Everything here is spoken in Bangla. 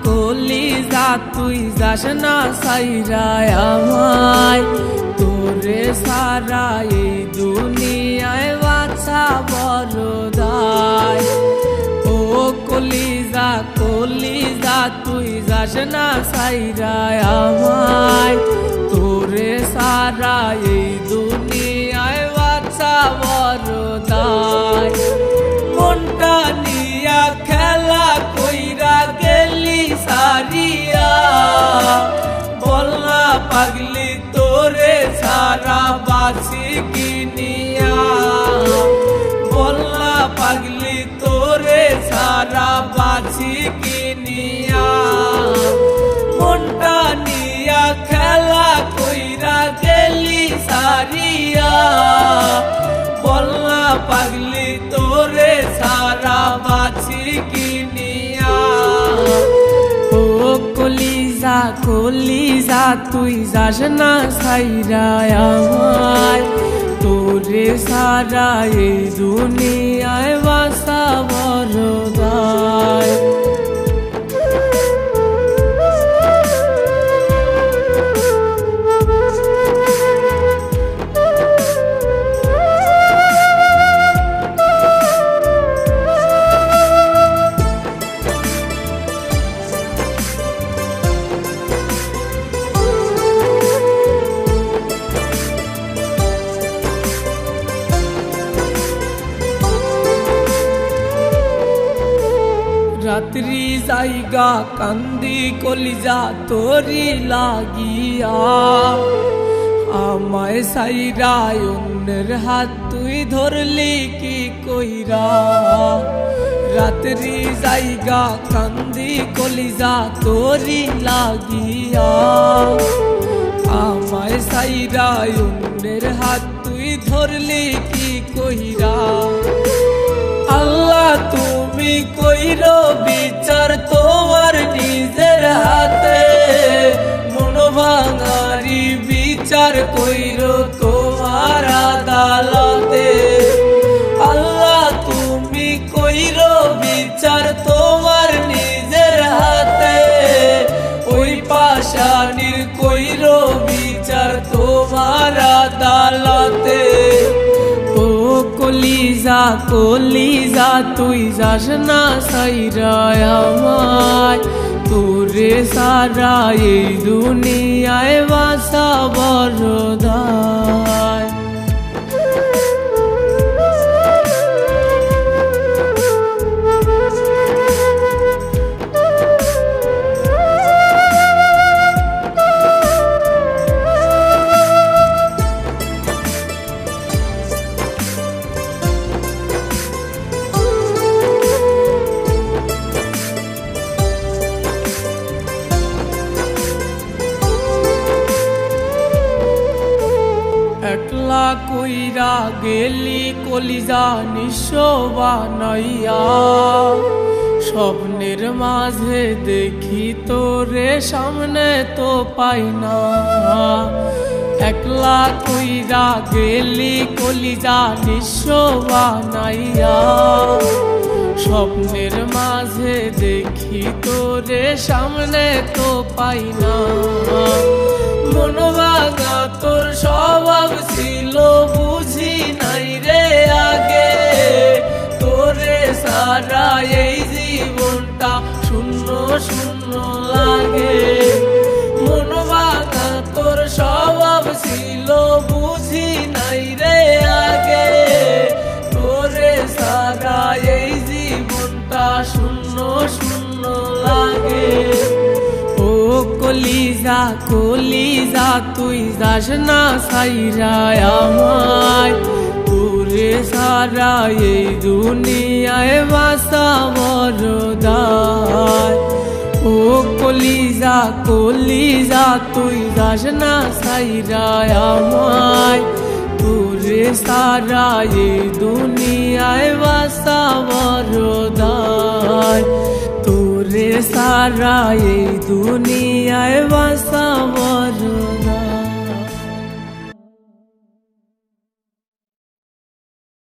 কলিজা তুই যাস না সাইরা আমায়, তোরে সারা এই দুনিয়ায় বাছা বড় দায়। ও কলিজা তুই যাস না সাইরা আমায়, তোরে সারা এই দুনিয়ায় বাছা বড় দায়। মনটা নিয়া খেলা কইরা গেলি সারিয়া, বলনা পাগলি তোরে সারা বাছি কিনিয়া, বলনা পাগলি তোরে সারা বাছি কিনিয়া। মনটা নিয়া খেলা কইরা গেলি সারিয়া, বলনা পাগলি তোরে সারা বাছি কিনিয়া। ও কলিজা তুই যাস না সাইরা আমায়, তোরে সারা এই দুনিয়ায় বাসা বড় দায়। রাত্রি জায়গা কান্দি কলিজা তোরি লাগিয়া, আমায় সাইরা অন্যের হাত তুই ধরলি কি কইরা। রাত্রি জায়গা কান্দি কলিজা তোরি লাগিয়া, আমায় সাইরা অন্যের হাত তুই ধরলি কি কইরা। আল্লাহ তুমি কইরো বিচার তোমার নিজের হাতে, মন ভাঙারি বিচার কইরো তোমার আদালতে। আল্লাহ তুমি কইরো বিচার তোমার নিজের হাতে, ওই পাশানির কইরো বিচার তোমার আদালতে। কলিজা তুই যাস না সাইরা আমায়, তোরে সারা এই দুনিয়ায় বাসা বড় দায়। একলা কইরা গেলি কলিজা নিঃস্ব বানাইয়া, স্বপ্নের মাঝে দেখি তোরে সামনে তো পাই না। একলা কইরা গেলি কলিজা নিঃস্ব বানাইয়া, স্বপ্নের মাঝে দেখি তোরে সামনে তো পাই না। মন ভাঙা তোর স্বভাব ছিল বুঝি নাই রে আগে, তোরে সারা এই জীবনটা শূন্য শূন্য লাগে। মন ভাঙা তোর স্বভাব ছিল বুঝি নাই রে আগে, তোরে সারা এই জীবনটা শূন্য শূন্য লাগে। ও কলিজা তুই যাস না সাইরা আমায়, তোরে সারা এই দুনিয়ায় বাসা বড় দায়। ও কলিজা তুই যাস না সাইরা আমায়, তোরে সারা এই দুনিয়ায় বাসা বড় দায়। তোরে সারা এই দুনিয়ায় বাসা